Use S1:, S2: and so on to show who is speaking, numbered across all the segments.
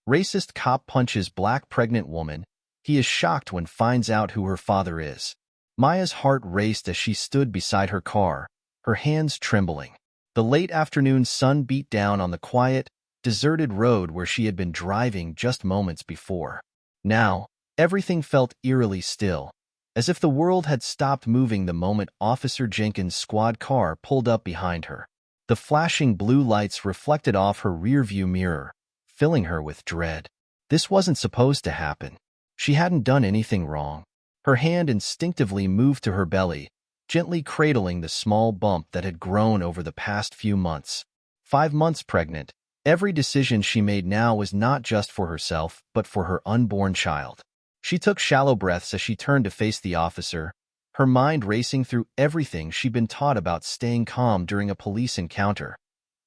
S1: Racist cop punches black pregnant woman. He is shocked when finds out who her father is. Maya's heart raced as she stood beside her car, her hands trembling. The late afternoon sun beat down on the quiet, deserted road where she had been driving just moments before. Now, everything felt eerily still, as if the world had stopped moving the moment Officer Jenkins' squad car pulled up behind her. The flashing blue lights reflected off her rearview mirror, filling her with dread. This wasn't supposed to happen. She hadn't done anything wrong. Her hand instinctively moved to her belly, gently cradling the small bump that had grown over the past few months. 5 months pregnant, every decision she made now was not just for herself, but for her unborn child. She took shallow breaths as she turned to face the officer, her mind racing through everything she'd been taught about staying calm during a police encounter.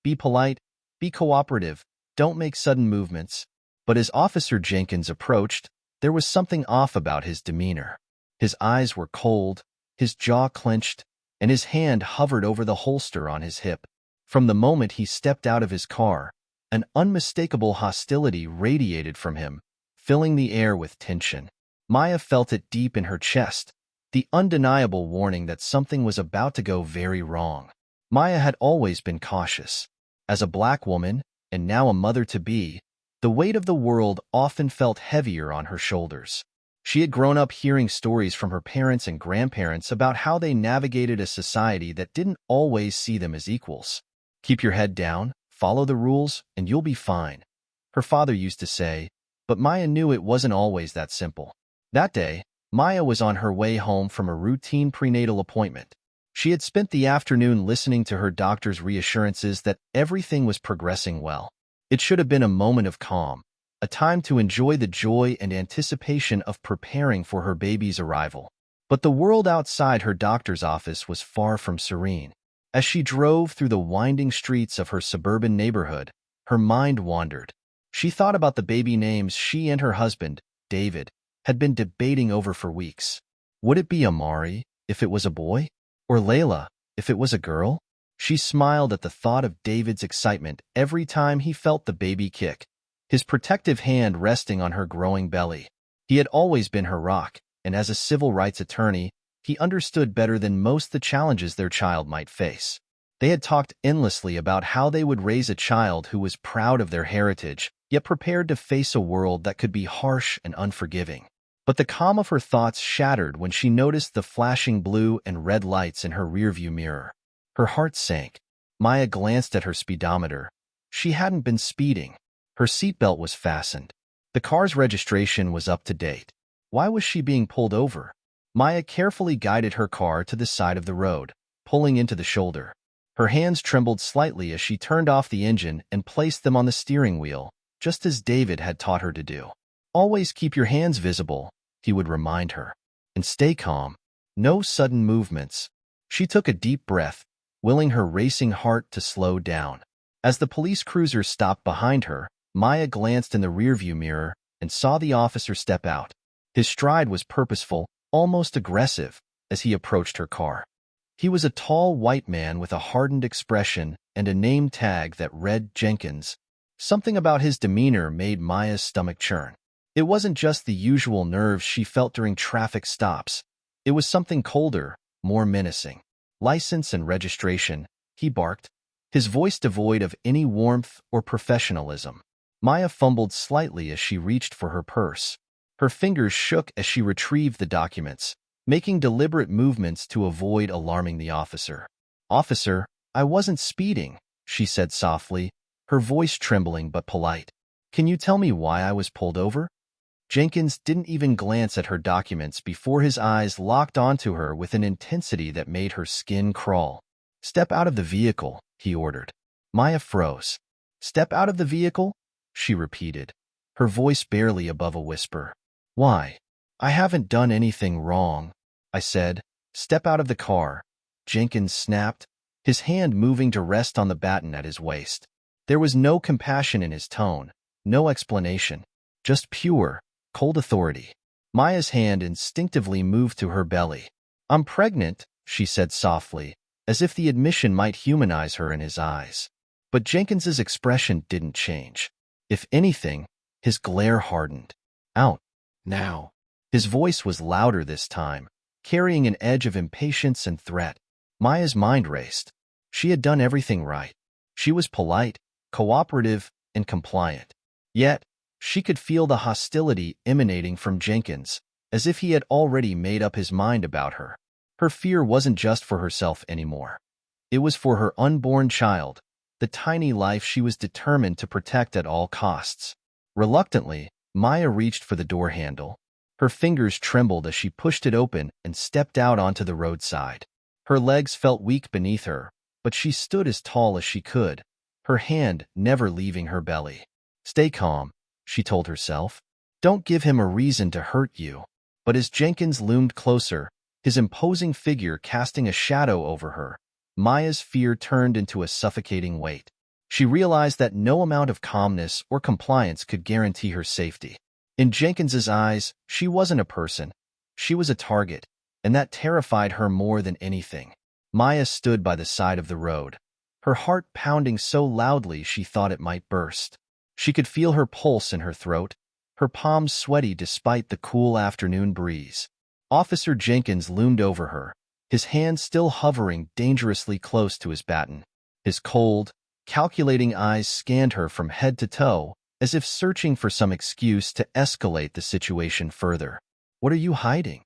S1: Be polite, be cooperative, don't make sudden movements. But as Officer Jenkins approached, there was something off about his demeanor. His eyes were cold, his jaw clenched, and his hand hovered over the holster on his hip. From the moment he stepped out of his car, an unmistakable hostility radiated from him, filling the air with tension. Maya felt it deep in her chest, the undeniable warning that something was about to go very wrong. Maya had always been cautious. As a black woman, and now a mother-to-be, the weight of the world often felt heavier on her shoulders. She had grown up hearing stories from her parents and grandparents about how they navigated a society that didn't always see them as equals. Keep your head down, follow the rules, and you'll be fine, her father used to say, but Maya knew it wasn't always that simple. That day, Maya was on her way home from a routine prenatal appointment. She had spent the afternoon listening to her doctor's reassurances that everything was progressing well. It should have been a moment of calm, a time to enjoy the joy and anticipation of preparing for her baby's arrival. But the world outside her doctor's office was far from serene. As she drove through the winding streets of her suburban neighborhood, her mind wandered. She thought about the baby names she and her husband, David, had been debating over for weeks. Would it be Amari, if it was a boy? Or Layla, if it was a girl? She smiled at the thought of David's excitement every time he felt the baby kick, his protective hand resting on her growing belly. He had always been her rock, and as a civil rights attorney, he understood better than most the challenges their child might face. They had talked endlessly about how they would raise a child who was proud of their heritage, yet prepared to face a world that could be harsh and unforgiving. But the calm of her thoughts shattered when she noticed the flashing blue and red lights in her rearview mirror. Her heart sank. Maya glanced at her speedometer. She hadn't been speeding. Her seatbelt was fastened. The car's registration was up to date. Why was she being pulled over? Maya carefully guided her car to the side of the road, pulling into the shoulder. Her hands trembled slightly as she turned off the engine and placed them on the steering wheel, just as David had taught her to do. Always keep your hands visible, he would remind her. And stay calm. No sudden movements. She took a deep breath, willing her racing heart to slow down. As the police cruiser stopped behind her, Maya glanced in the rearview mirror and saw the officer step out. His stride was purposeful, almost aggressive, as he approached her car. He was a tall white man with a hardened expression and a name tag that read Jenkins. Something about his demeanor made Maya's stomach churn. It wasn't just the usual nerves she felt during traffic stops. It was something colder, more menacing. License and registration, he barked, his voice devoid of any warmth or professionalism. Maya fumbled slightly as she reached for her purse. Her fingers shook as she retrieved the documents, making deliberate movements to avoid alarming the officer. "Officer, I wasn't speeding," she said softly, her voice trembling but polite. "Can you tell me why I was pulled over?" Jenkins didn't even glance at her documents before his eyes locked onto her with an intensity that made her skin crawl. "Step out of the vehicle," he ordered. Maya froze. "Step out of the vehicle?" she repeated, her voice barely above a whisper. "Why? I haven't done anything wrong," I said. "Step out of the car," Jenkins snapped, his hand moving to rest on the baton at his waist. There was no compassion in his tone, no explanation, just pure, cold authority. Maya's hand instinctively moved to her belly. "I'm pregnant," she said softly, as if the admission might humanize her in his eyes. But Jenkins's expression didn't change. If anything, His glare hardened. Out. Now. His voice was louder this time, carrying an edge of impatience and threat. Maya's mind raced. She had done everything right. She was polite, cooperative, and compliant. Yet, she could feel the hostility emanating from Jenkins, as if he had already made up his mind about her. Her fear wasn't just for herself anymore. It was for her unborn child, the tiny life she was determined to protect at all costs. Reluctantly, Maya reached for the door handle. Her fingers trembled as she pushed it open and stepped out onto the roadside. Her legs felt weak beneath her, but she stood as tall as she could, her hand never leaving her belly. Stay calm, she told herself. Don't give him a reason to hurt you. But as Jenkins loomed closer, his imposing figure casting a shadow over her, Maya's fear turned into a suffocating weight. She realized that no amount of calmness or compliance could guarantee her safety. In Jenkins's eyes, she wasn't a person. She was a target, and that terrified her more than anything. Maya stood by the side of the road, her heart pounding so loudly she thought it might burst. She could feel her pulse in her throat, her palms sweaty despite the cool afternoon breeze. Officer Jenkins loomed over her, his hand still hovering dangerously close to his baton. His cold, calculating eyes scanned her from head to toe, as if searching for some excuse to escalate the situation further. What are you hiding?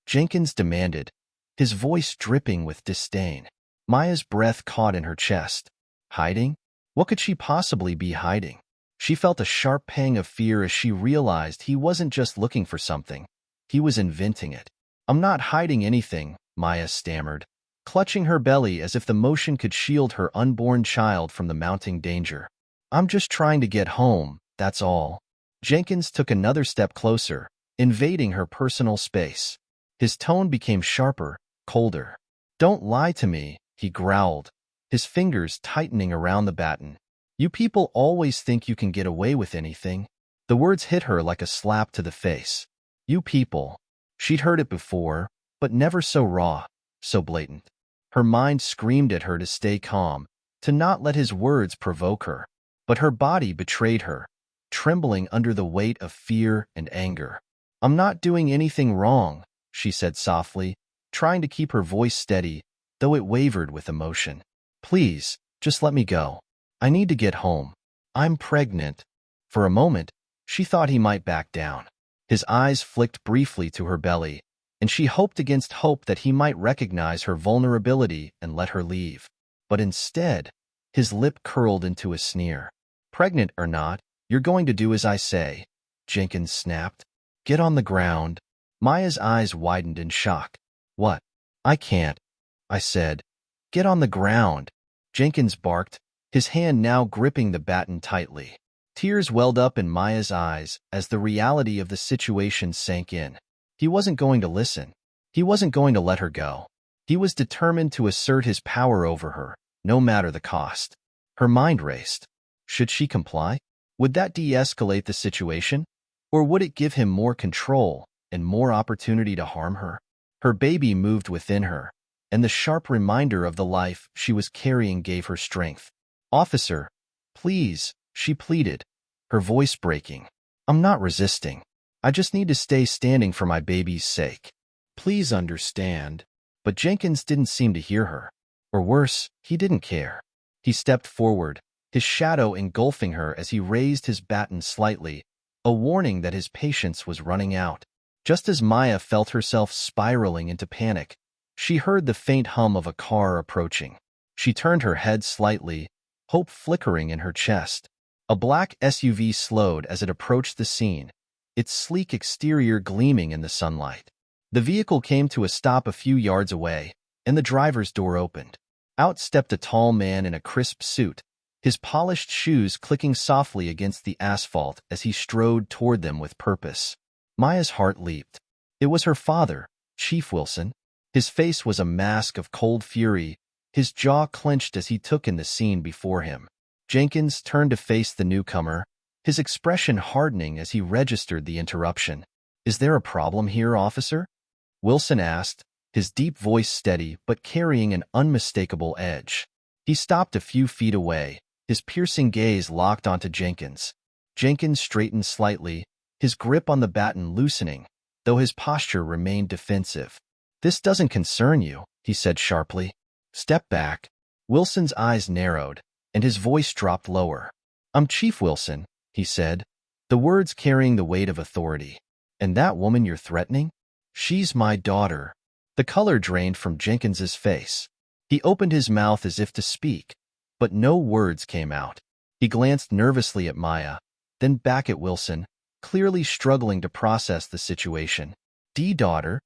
S1: Jenkins demanded, his voice dripping with disdain. Maya's breath caught in her chest. Hiding? What could she possibly be hiding? She felt a sharp pang of fear as she realized he wasn't just looking for something. He was inventing it. I'm not hiding anything, Maya stammered, clutching her belly as if the motion could shield her unborn child from the mounting danger. I'm just trying to get home, that's all. Jenkins took another step closer, invading her personal space. His tone became sharper, colder. Don't lie to me, he growled, his fingers tightening around the baton. You people always think you can get away with anything. The words hit her like a slap to the face. You people. She'd heard it before, but never so raw, so blatant. Her mind screamed at her to stay calm, to not let his words provoke her. But her body betrayed her, trembling under the weight of fear and anger. I'm not doing anything wrong, she said softly, trying to keep her voice steady, though it wavered with emotion. Please, just let me go. I need to get home. I'm pregnant. For a moment, she thought he might back down. His eyes flicked briefly to her belly, and she hoped against hope that he might recognize her vulnerability and let her leave. But instead, his lip curled into a sneer. Pregnant or not, you're going to do as I say, Jenkins snapped. Get on the ground. Maya's eyes widened in shock. What? I can't, I said. Get on the ground, Jenkins barked, his hand now gripping the baton tightly. Tears welled up in Maya's eyes as the reality of the situation sank in. He wasn't going to listen. He wasn't going to let her go. He was determined to assert his power over her, no matter the cost. Her mind raced. Should she comply? Would that de-escalate the situation? Or would it give him more control and more opportunity to harm her? Her baby moved within her, and the sharp reminder of the life she was carrying gave her strength. Officer, please, she pleaded, her voice breaking. I'm not resisting. I just need to stay standing for my baby's sake. Please understand. But Jenkins didn't seem to hear her. Or worse, he didn't care. He stepped forward, his shadow engulfing her as he raised his baton slightly, a warning that his patience was running out. Just as Maya felt herself spiraling into panic, she heard the faint hum of a car approaching. She turned her head slightly, hope flickering in her chest. A black SUV slowed as it approached the scene, its sleek exterior gleaming in the sunlight. The vehicle came to a stop a few yards away, and the driver's door opened. Out stepped a tall man in a crisp suit, his polished shoes clicking softly against the asphalt as he strode toward them with purpose. Maya's heart leaped. It was her father, Chief Wilson. His face was a mask of cold fury, his jaw clenched as he took in the scene before him. Jenkins turned to face the newcomer, his expression hardening as he registered the interruption. Is there a problem here, officer? Wilson asked, his deep voice steady but carrying an unmistakable edge. He stopped a few feet away, his piercing gaze locked onto Jenkins. Jenkins straightened slightly, his grip on the baton loosening, though his posture remained defensive. "This doesn't concern you," he said sharply. "Step back." Wilson's eyes narrowed, and his voice dropped lower. "I'm Chief Wilson," he said, the words carrying the weight of authority. "And that woman you're threatening? She's my daughter." The color drained from Jenkins's face. He opened his mouth as if to speak, but no words came out. He glanced nervously at Maya, then back at Wilson, clearly struggling to process the situation. "Daughter?"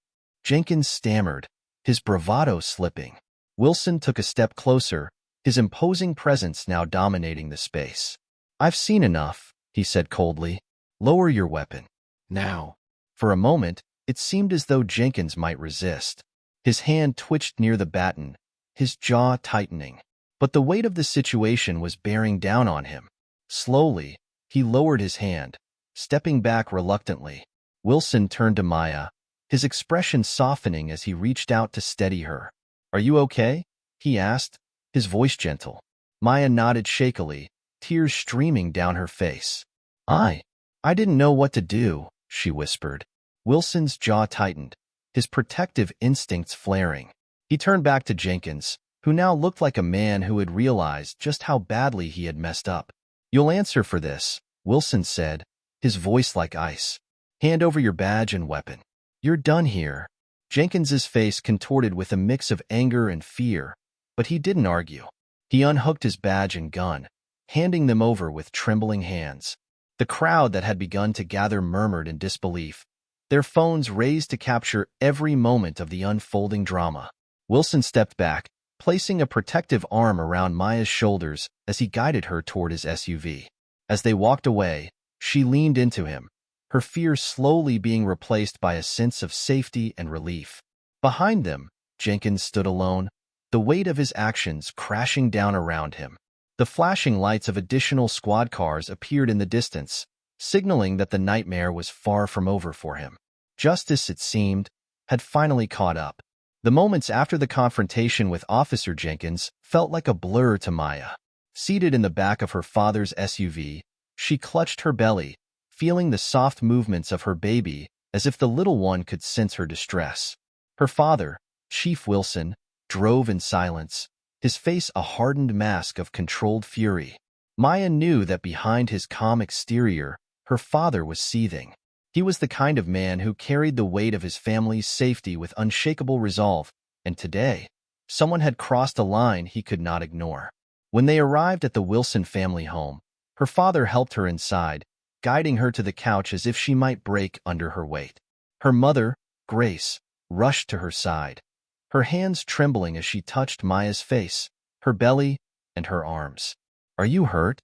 S1: Jenkins stammered, his bravado slipping. Wilson took a step closer, his imposing presence now dominating the space. "I've seen enough," he said coldly. "Lower your weapon. Now." For a moment, it seemed as though Jenkins might resist. His hand twitched near the baton, his jaw tightening. But the weight of the situation was bearing down on him. Slowly, he lowered his hand, stepping back reluctantly. Wilson turned to Maya, his expression softening as he reached out to steady her. "Are you okay?" he asked, his voice gentle. Maya nodded shakily, tears streaming down her face. I didn't know what to do," she whispered. Wilson's jaw tightened, his protective instincts flaring. He turned back to Jenkins, who now looked like a man who had realized just how badly he had messed up. "You'll answer for this," Wilson said, his voice like ice. "Hand over your badge and weapon. You're done here." Jenkins's face contorted with a mix of anger and fear, but he didn't argue. He unhooked his badge and gun, handing them over with trembling hands. The crowd that had begun to gather murmured in disbelief, their phones raised to capture every moment of the unfolding drama. Wilson stepped back, placing a protective arm around Maya's shoulders as he guided her toward his SUV. As they walked away, she leaned into him, her fear slowly being replaced by a sense of safety and relief. Behind them, Jenkins stood alone, the weight of his actions crashing down around him. The flashing lights of additional squad cars appeared in the distance, signaling that the nightmare was far from over for him. Justice, it seemed, had finally caught up. The moments after the confrontation with Officer Jenkins felt like a blur to Maya. Seated in the back of her father's SUV, she clutched her belly, feeling the soft movements of her baby as if the little one could sense her distress. Her father, Chief Wilson, drove in silence, his face a hardened mask of controlled fury. Maya knew that behind his calm exterior, her father was seething. He was the kind of man who carried the weight of his family's safety with unshakable resolve, and today, someone had crossed a line he could not ignore. When they arrived at the Wilson family home, her father helped her inside, guiding her to the couch as if she might break under her weight. Her mother, Grace, rushed to her side, her hands trembling as she touched Maya's face, her belly, and her arms. "Are you hurt?"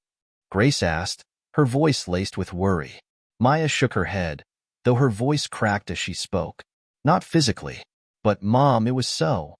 S1: Grace asked, her voice laced with worry. Maya shook her head, though her voice cracked as she spoke. "Not physically. But, Mom, it was so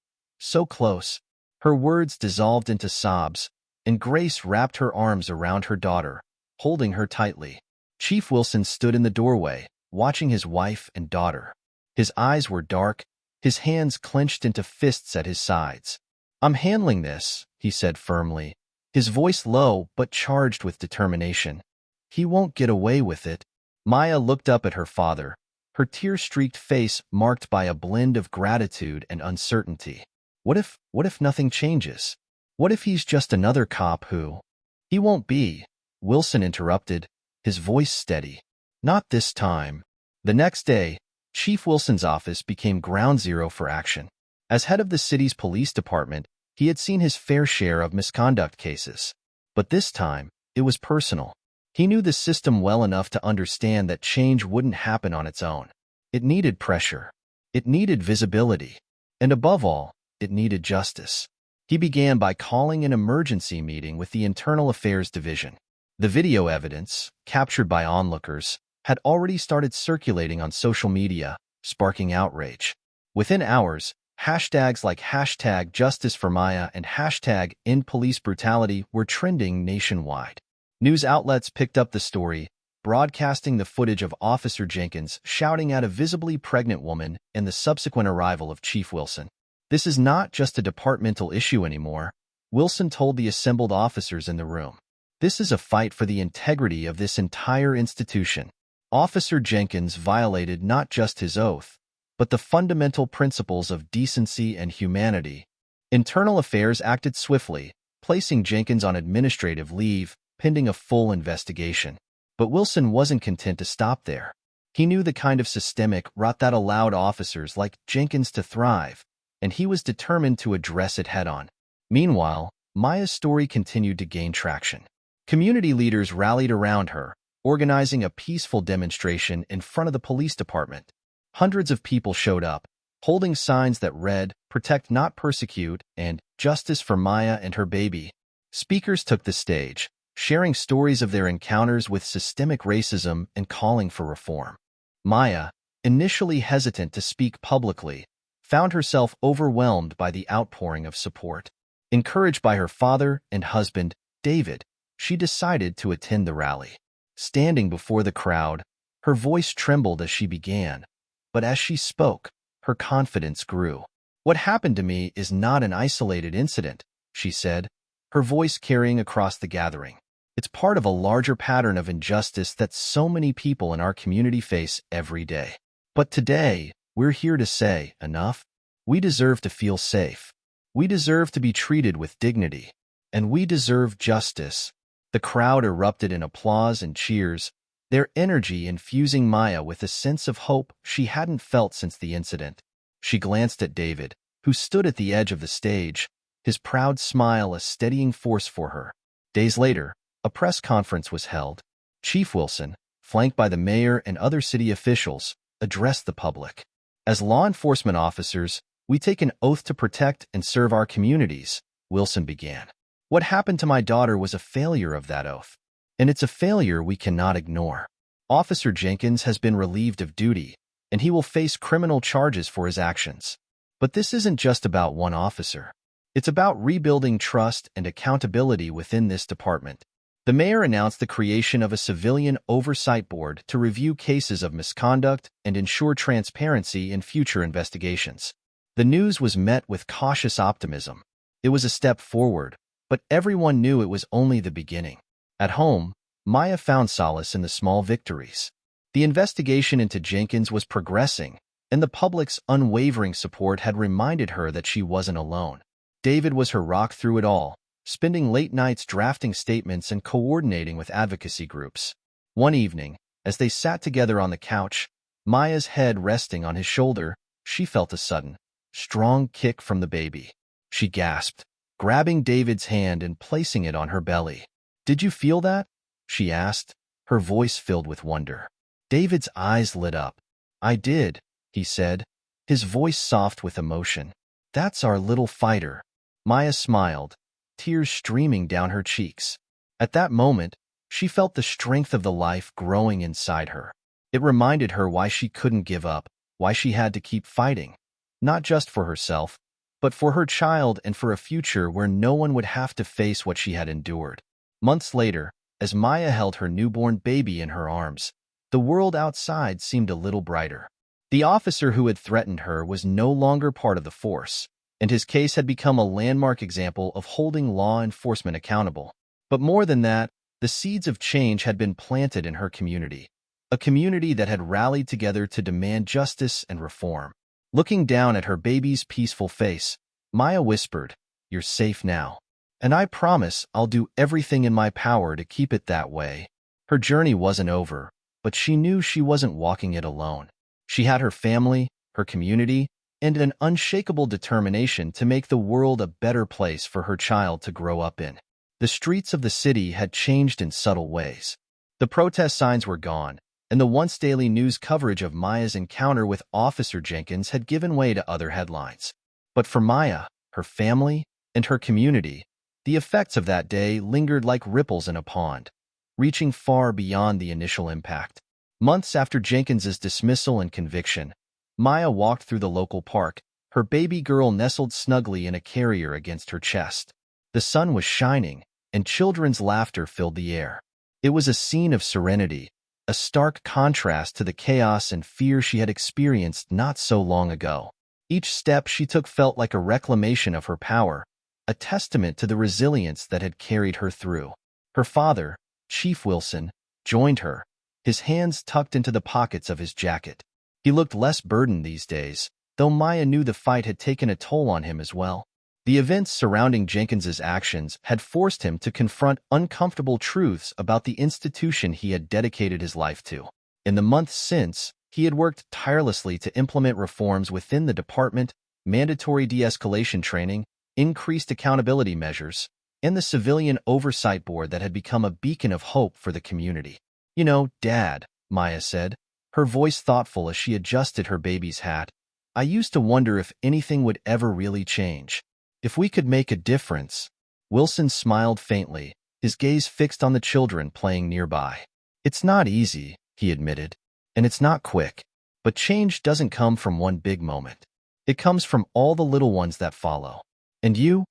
S1: close." Her words dissolved into sobs, and Grace wrapped her arms around her daughter, holding her tightly. Chief Wilson stood in the doorway, watching his wife and daughter. His eyes were dark, his hands clenched into fists at his sides. "I'm handling this," he said firmly, his voice low but charged with determination. "He won't get away with it." Maya looked up at her father, her tear-streaked face marked by a blend of gratitude and uncertainty. What if nothing changes? What if he's just another cop who— "He won't be," Wilson interrupted, his voice steady. "Not this time." The next day, Chief Wilson's office became ground zero for action. As head of the city's police department, he had seen his fair share of misconduct cases. But this time, it was personal. He knew the system well enough to understand that change wouldn't happen on its own. It needed pressure. It needed visibility. And above all, it needed justice. He began by calling an emergency meeting with the Internal Affairs Division. The video evidence, captured by onlookers, had already started circulating on social media, sparking outrage. Within hours, hashtags like #JusticeForMaya and #EndPoliceBrutality were trending nationwide. News outlets picked up the story, broadcasting the footage of Officer Jenkins shouting at a visibly pregnant woman and the subsequent arrival of Chief Wilson. "This is not just a departmental issue anymore," Wilson told the assembled officers in the room. This is a fight for the integrity of this entire institution. Officer Jenkins violated not just his oath, but the fundamental principles of decency and humanity. Internal Affairs acted swiftly, placing Jenkins on administrative leave, pending a full investigation. But Wilson wasn't content to stop there. He knew the kind of systemic rot that allowed officers like Jenkins to thrive, and he was determined to address it head-on. Meanwhile, Maya's story continued to gain traction. Community leaders rallied around her, organizing a peaceful demonstration in front of the police department. Hundreds of people showed up, holding signs that read, "Protect not persecute," and "Justice for Maya and her baby." Speakers took the stage, sharing stories of their encounters with systemic racism and calling for reform. Maya, initially hesitant to speak publicly, found herself overwhelmed by the outpouring of support. Encouraged by her father and husband, David, she decided to attend the rally. Standing before the crowd, her voice trembled as she began, but as she spoke, her confidence grew. "What happened to me is not an isolated incident," she said, her voice carrying across the gathering. "It's part of a larger pattern of injustice that so many people in our community face every day. But today, we're here to say, enough. We deserve to feel safe. We deserve to be treated with dignity. And we deserve justice." The crowd erupted in applause and cheers, their energy infusing Maya with a sense of hope she hadn't felt since the incident. She glanced at David, who stood at the edge of the stage, his proud smile a steadying force for her. Days later, a press conference was held. Chief Wilson, flanked by the mayor and other city officials, addressed the public. "As law enforcement officers, we take an oath to protect and serve our communities," Wilson began. "What happened to my daughter was a failure of that oath, and it's a failure we cannot ignore. Officer Jenkins has been relieved of duty, and he will face criminal charges for his actions. But this isn't just about one officer. It's about rebuilding trust and accountability within this department." The mayor announced the creation of a civilian oversight board to review cases of misconduct and ensure transparency in future investigations. The news was met with cautious optimism. It was a step forward, but everyone knew it was only the beginning. At home, Maya found solace in the small victories. The investigation into Jenkins was progressing, and the public's unwavering support had reminded her that she wasn't alone. David was her rock through it all, spending late nights drafting statements and coordinating with advocacy groups. One evening, as they sat together on the couch, Maya's head resting on his shoulder, she felt a sudden, strong kick from the baby. She gasped, grabbing David's hand and placing it on her belly. "Did you feel that?" she asked, her voice filled with wonder. David's eyes lit up. "I did," he said, his voice soft with emotion. "That's our little fighter." Maya smiled, tears streaming down her cheeks. At that moment, she felt the strength of the life growing inside her. It reminded her why she couldn't give up, why she had to keep fighting, not just for herself, but for her child and for a future where no one would have to face what she had endured. Months later, as Maya held her newborn baby in her arms, the world outside seemed a little brighter. The officer who had threatened her was no longer part of the force, and his case had become a landmark example of holding law enforcement accountable. But more than that, the seeds of change had been planted in her community, a community that had rallied together to demand justice and reform. Looking down at her baby's peaceful face, Maya whispered, "You're safe now. And I promise I'll do everything in my power to keep it that way." Her journey wasn't over, but she knew she wasn't walking it alone. She had her family, her community, and an unshakable determination to make the world a better place for her child to grow up in. The streets of the city had changed in subtle ways. The protest signs were gone, and the once daily news coverage of Maya's encounter with Officer Jenkins had given way to other headlines. But for Maya, her family, and her community, the effects of that day lingered like ripples in a pond, reaching far beyond the initial impact. Months after Jenkins's dismissal and conviction, Maya walked through the local park, her baby girl nestled snugly in a carrier against her chest. The sun was shining, and children's laughter filled the air. It was a scene of serenity, a stark contrast to the chaos and fear she had experienced not so long ago. Each step she took felt like a reclamation of her power, a testament to the resilience that had carried her through. Her father, Chief Wilson, joined her, his hands tucked into the pockets of his jacket. He looked less burdened these days, though Maya knew the fight had taken a toll on him as well. The events surrounding Jenkins's actions had forced him to confront uncomfortable truths about the institution he had dedicated his life to. In the months since, he had worked tirelessly to implement reforms within the department, mandatory de-escalation training, increased accountability measures, and the civilian oversight board that had become a beacon of hope for the community. "You know, Dad," Maya said, her voice thoughtful as she adjusted her baby's hat, "I used to wonder if anything would ever really change. If we could make a difference." Wilson smiled faintly, his gaze fixed on the children playing nearby. "It's not easy," he admitted, "and it's not quick. But change doesn't come from one big moment. It comes from all the little ones that follow. And you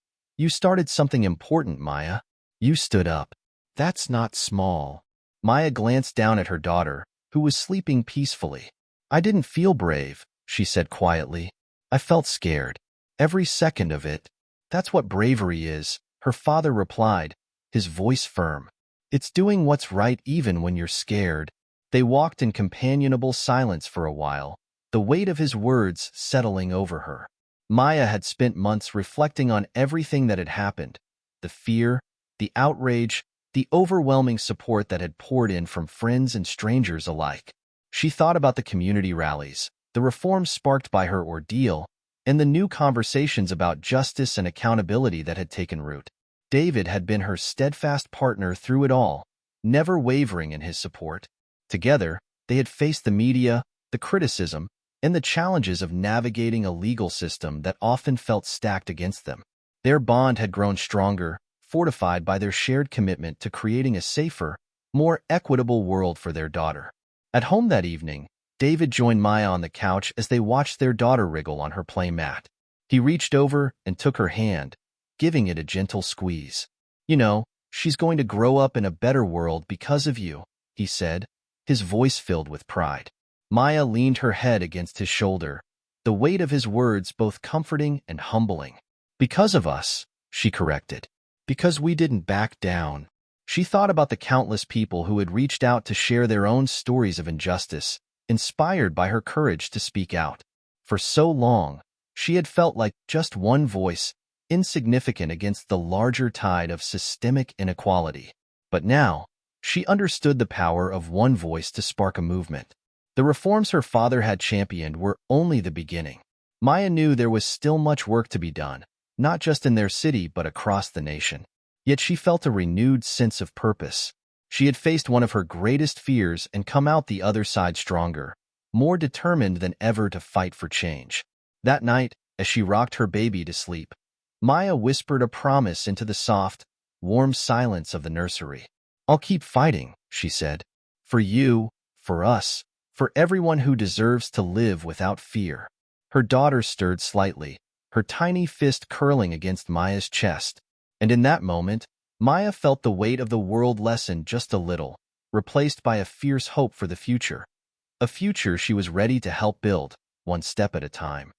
S1: started something important, Maya. You stood up. That's not small." Maya glanced down at her daughter, who was sleeping peacefully. "I didn't feel brave," she said quietly. "I felt scared. Every second of it." "That's what bravery is," her father replied, his voice firm. "It's doing what's right even when you're scared." They walked in companionable silence for a while, the weight of his words settling over her. Maya had spent months reflecting on everything that had happened, the fear, the outrage, the overwhelming support that had poured in from friends and strangers alike. She thought about the community rallies, the reforms sparked by her ordeal, and the new conversations about justice and accountability that had taken root. David had been her steadfast partner through it all, never wavering in his support. Together, they had faced the media, the criticism, and the challenges of navigating a legal system that often felt stacked against them. Their bond had grown stronger, fortified by their shared commitment to creating a safer, more equitable world for their daughter. At home that evening, David joined Maya on the couch as they watched their daughter wriggle on her play mat. He reached over and took her hand, giving it a gentle squeeze. "You know, she's going to grow up in a better world because of you," he said, his voice filled with pride. Maya leaned her head against his shoulder, the weight of his words both comforting and humbling. "Because of us," she corrected. "Because we didn't back down." She thought about the countless people who had reached out to share their own stories of injustice, inspired by her courage to speak out. For so long, she had felt like just one voice, insignificant against the larger tide of systemic inequality. But now, she understood the power of one voice to spark a movement. The reforms her father had championed were only the beginning. Maya knew there was still much work to be done, not just in their city but across the nation. Yet she felt a renewed sense of purpose. She had faced one of her greatest fears and come out the other side stronger, more determined than ever to fight for change. That night, as she rocked her baby to sleep, Maya whispered a promise into the soft, warm silence of the nursery. "I'll keep fighting," she said. "For you, for us, for everyone who deserves to live without fear." Her daughter stirred slightly, her tiny fist curling against Maya's chest. And in that moment, Maya felt the weight of the world lessen just a little, replaced by a fierce hope for the future. A future she was ready to help build, one step at a time.